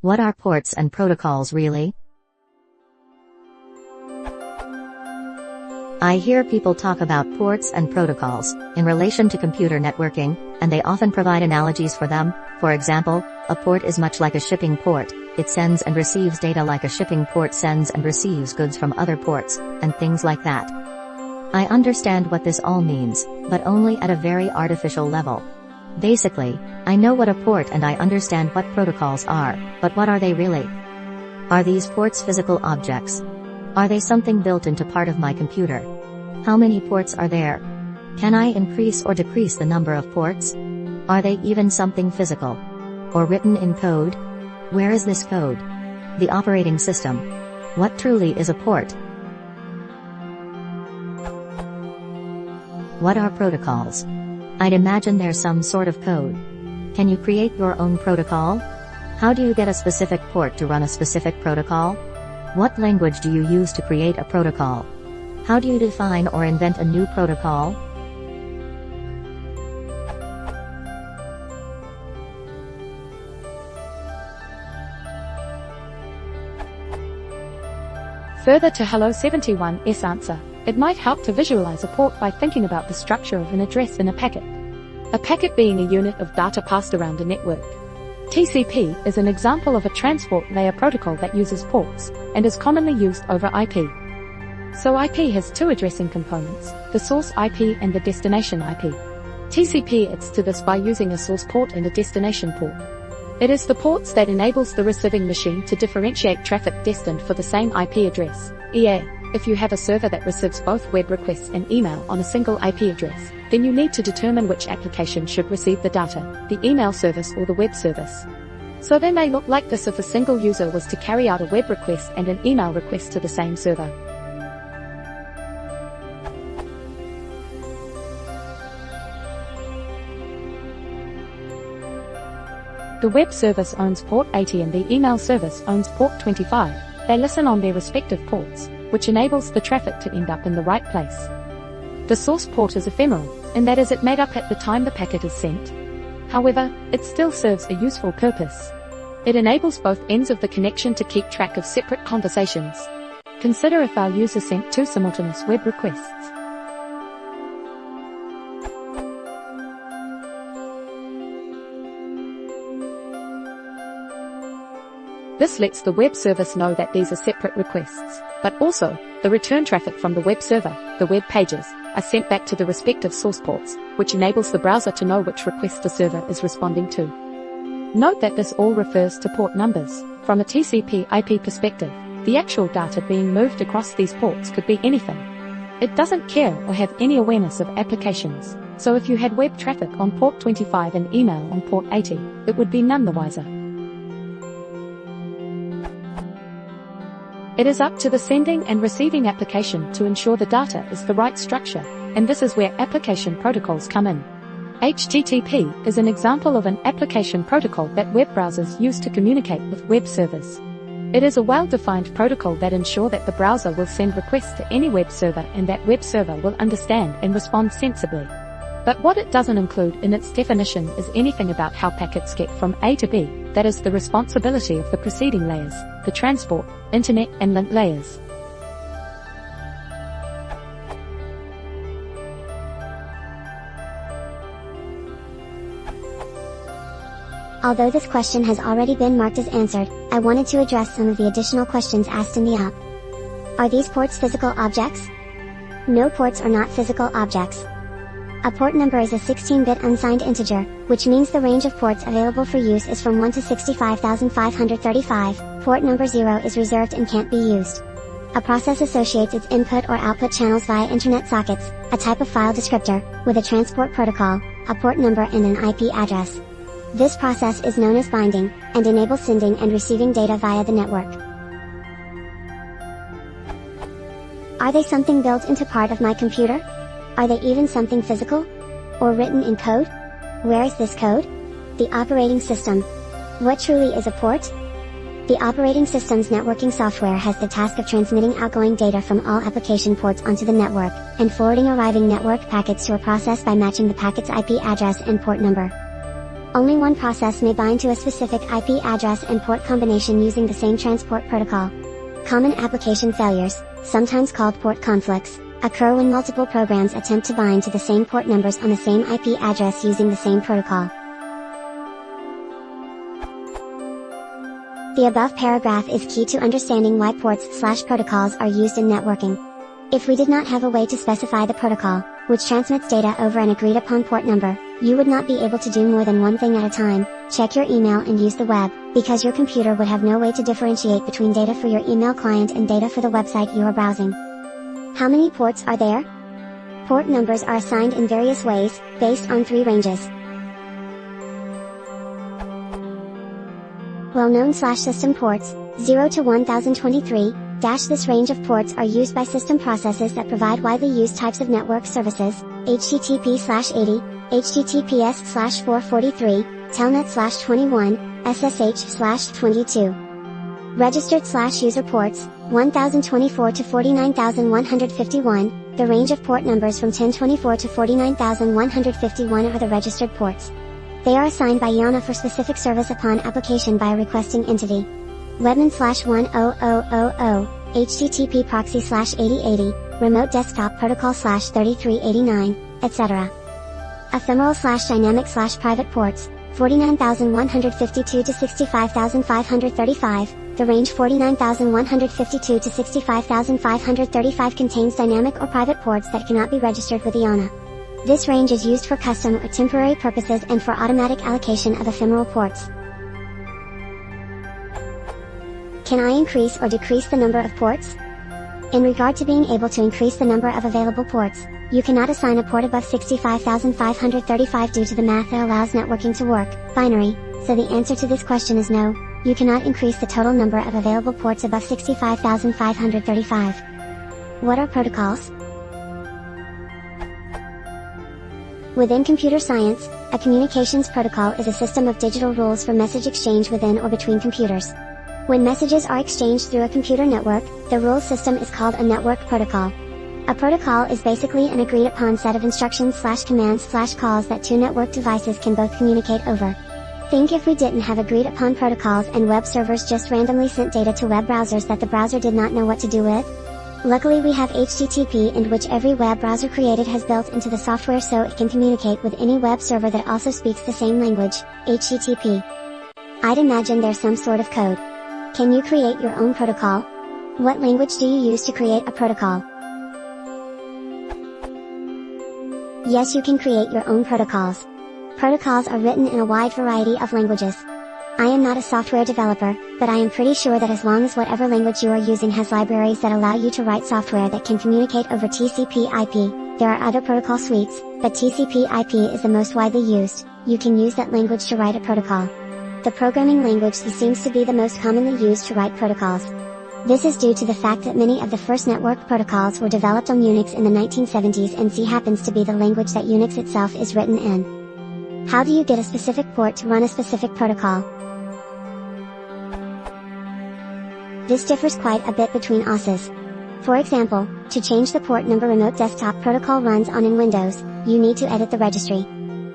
What are ports and protocols really? I hear people talk about ports and protocols in relation to computer networking, and they often provide analogies for them. For example, a port is much like a shipping port. It sends and receives data like a shipping port sends and receives goods from other ports, and things like that. I understand what this all means, but only at a very artificial level. Basically, I know what a port and I understand what protocols are, but what are they really? Are these ports physical objects? Are they something built into part of my computer? How many ports are there? Can I increase or decrease the number of ports? Are they even something physical? Or written in code? Where is this code? The operating system. What truly is a port? What are protocols? I'd imagine there's some sort of code. Can you create your own protocol? How do you get a specific port to run a specific protocol? What language do you use to create a protocol? How do you define or invent a new protocol? Further to Hello 71's answer, it might help to visualize a port by thinking about the structure of an address in a packet. A packet being a unit of data passed around a network. TCP is an example of a transport layer protocol that uses ports, and is commonly used over IP. So IP has two addressing components, the source IP and the destination IP. TCP adds to this by using a source port and a destination port. It is the ports that enables the receiving machine to differentiate traffic destined for the same IP address, e.g., if you have a server that receives both web requests and email on a single IP address, then you need to determine which application should receive the data, the email service or the web service. So they may look like this if a single user was to carry out a web request and an email request to the same server. The web service owns port 80 and the email service owns port 25. They listen on their respective ports, which enables the traffic to end up in the right place. The source port is ephemeral, in that it made up at the time the packet is sent. However, it still serves a useful purpose. It enables both ends of the connection to keep track of separate conversations. Consider if our user sent two simultaneous web requests. This lets the web service know that these are separate requests, but also, the return traffic from the web server, the web pages, are sent back to the respective source ports, which enables the browser to know which request the server is responding to. Note that this all refers to port numbers. From a TCP IP perspective, the actual data being moved across these ports could be anything. It doesn't care or have any awareness of applications, so if you had web traffic on port 25 and email on port 80, it would be none the wiser. It is up to the sending and receiving application to ensure the data is the right structure, and this is where application protocols come in. HTTP is an example of an application protocol that web browsers use to communicate with web servers. It is a well-defined protocol that ensures that the browser will send requests to any web server and that web server will understand and respond sensibly. But what it doesn't include in its definition is anything about how packets get from A to B. That is the responsibility of the preceding layers, the transport, internet and link layers. Although this question has already been marked as answered, I wanted to address some of the additional questions asked in the app. Are these ports physical objects? No, ports are not physical objects. A port number is a 16-bit unsigned integer, which means the range of ports available for use is from 1 to 65,535. Port number 0 is reserved and can't be used. A process associates its input or output channels via internet sockets, a type of file descriptor, with a transport protocol, a port number and an IP address. This process is known as binding, and enables sending and receiving data via the network. Are they something built into part of my computer? Are they even something physical? Or written in code? Where is this code? The operating system. What truly is a port? The operating system's networking software has the task of transmitting outgoing data from all application ports onto the network, and forwarding arriving network packets to a process by matching the packet's IP address and port number. Only one process may bind to a specific IP address and port combination using the same transport protocol. Common application failures, sometimes called port conflicts, occur when multiple programs attempt to bind to the same port numbers on the same IP address using the same protocol. The above paragraph is key to understanding why ports/protocols are used in networking. If we did not have a way to specify the protocol, which transmits data over an agreed upon port number, you would not be able to do more than one thing at a time: check your email and use the web, because your computer would have no way to differentiate between data for your email client and data for the website you are browsing. How many ports are there? Port numbers are assigned in various ways, based on three ranges. Well-known/system ports, 0 to 1023. This range of ports are used by system processes that provide widely used types of network services: HTTP/80, HTTPS/443, Telnet/21, SSH/22. Registered/user ports, 1024 to 49151. The range of port numbers from 1024 to 49151 are the registered ports. They are assigned by IANA for specific service upon application by a requesting entity. Webman/10000, HTTP proxy/8080, remote desktop protocol/3389, etc. Ephemeral/dynamic/private ports, 49152 to 65535. The range 49152 to 65535 contains dynamic or private ports that cannot be registered with IANA. This range is used for custom or temporary purposes and for automatic allocation of ephemeral ports. Can I increase or decrease the number of ports? In regard to being able to increase the number of available ports, you cannot assign a port above 65535 due to the math that allows networking to work, binary, so the answer to this question is no, you cannot increase the total number of available ports above 65535. What are protocols? Within computer science, a communications protocol is a system of digital rules for message exchange within or between computers. When messages are exchanged through a computer network, the rule system is called a network protocol. A protocol is basically an agreed upon set of instructions/commands/calls that two network devices can both communicate over. Think if we didn't have agreed upon protocols and web servers just randomly sent data to web browsers that the browser did not know what to do with? Luckily we have HTTP, in which every web browser created has built into the software so it can communicate with any web server that also speaks the same language, HTTP. I'd imagine there's some sort of code. Can you create your own protocol? What language do you use to create a protocol? Yes, you can create your own protocols. Protocols are written in a wide variety of languages. I am not a software developer, but I am pretty sure that as long as whatever language you are using has libraries that allow you to write software that can communicate over TCP/IP, there are other protocol suites, but TCP/IP is the most widely used. You can use that language to write a protocol. The programming language C seems to be the most commonly used to write protocols. This is due to the fact that many of the first network protocols were developed on Unix in the 1970s, and C happens to be the language that Unix itself is written in. How do you get a specific port to run a specific protocol? This differs quite a bit between OSes. For example, to change the port number remote desktop protocol runs on in Windows, you need to edit the registry.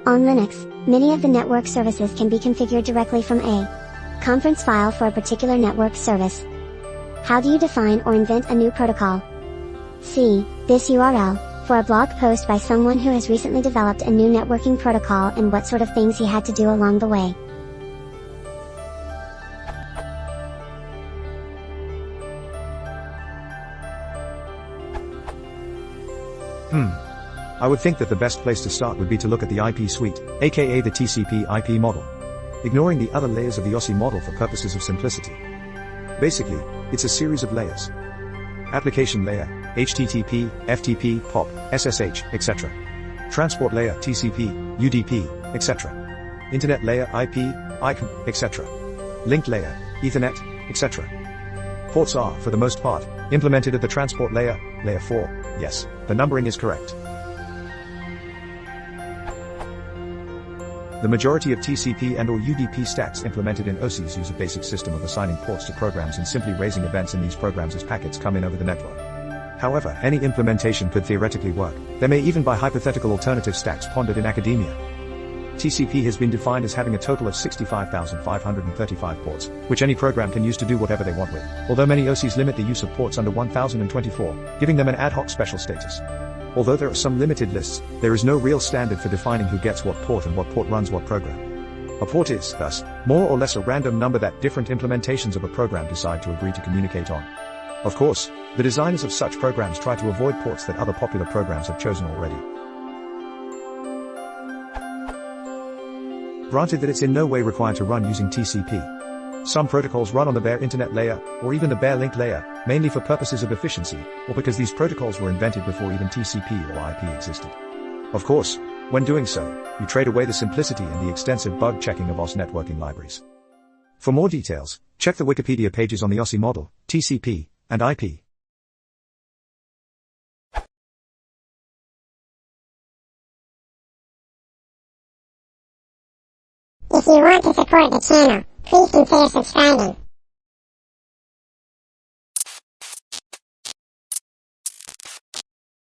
On Linux, many of the network services can be configured directly from a conference file for a particular network service. How do you define or invent a new protocol? See this URL for a blog post by someone who has recently developed a new networking protocol and what sort of things he had to do along the way. I would think that the best place to start would be to look at the IP suite, aka the TCP/IP model. Ignoring the other layers of the OSI model for purposes of simplicity. Basically, it's a series of layers. Application layer, HTTP, FTP, POP, SSH, etc. Transport layer, TCP, UDP, etc. Internet layer, IP, ICANN, etc. Link layer, Ethernet, etc. Ports are, for the most part, implemented at the transport layer, layer 4, yes, the numbering is correct. The majority of TCP and or UDP stacks implemented in OSIs use a basic system of assigning ports to programs and simply raising events in these programs as packets come in over the network. However, any implementation could theoretically work. There may even be hypothetical alternative stacks pondered in academia. TCP has been defined as having a total of 65,535 ports, which any program can use to do whatever they want with, although many OSIs limit the use of ports under 1024, giving them an ad hoc special status. Although there are some limited lists, there is no real standard for defining who gets what port and what port runs what program. A port is, thus, more or less a random number that different implementations of a program decide to agree to communicate on. Of course, the designers of such programs try to avoid ports that other popular programs have chosen already. Granted that it's in no way required to run using TCP. Some protocols run on the bare internet layer, or even the bare link layer, mainly for purposes of efficiency, or because these protocols were invented before even TCP or IP existed. Of course, when doing so, you trade away the simplicity and the extensive bug checking of OS networking libraries. For more details, check the Wikipedia pages on the OSI model, TCP, and IP. If you want to support the channel, please consider subscribing.